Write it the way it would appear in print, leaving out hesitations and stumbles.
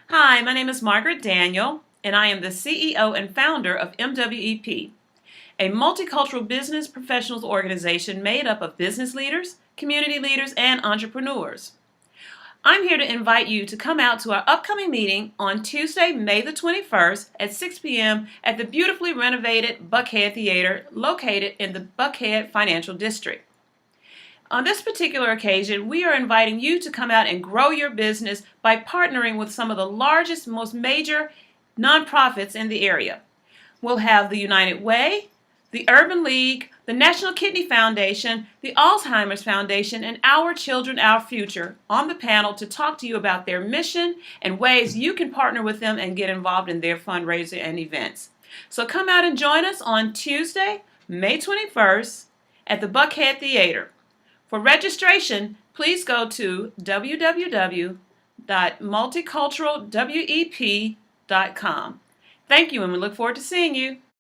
Hi, my name is Margaret Daniel, and I am the CEO and founder of MWEP, a multicultural business professionals organization made up of business leaders, community leaders, and entrepreneurs. I'm here to invite you to come out to our upcoming meeting on Tuesday, May the 21st at 6 p.m. at the beautifully renovated Buckhead Theater located in the Buckhead Financial District. On this particular occasion, we are inviting you to come out and grow your business by partnering with some of the largest, most major nonprofits in the area. We'll have the United Way, the Urban League, the National Kidney Foundation, the Alzheimer's Foundation, and Our Children, Our Future on the panel to talk to you about their mission and ways you can partner with them and get involved in their fundraiser and events. So come out and join us on Tuesday, May 21st at the Buckhead Theater. For registration, please go to www.multiculturalwep.com. Thank you, and we look forward to seeing you.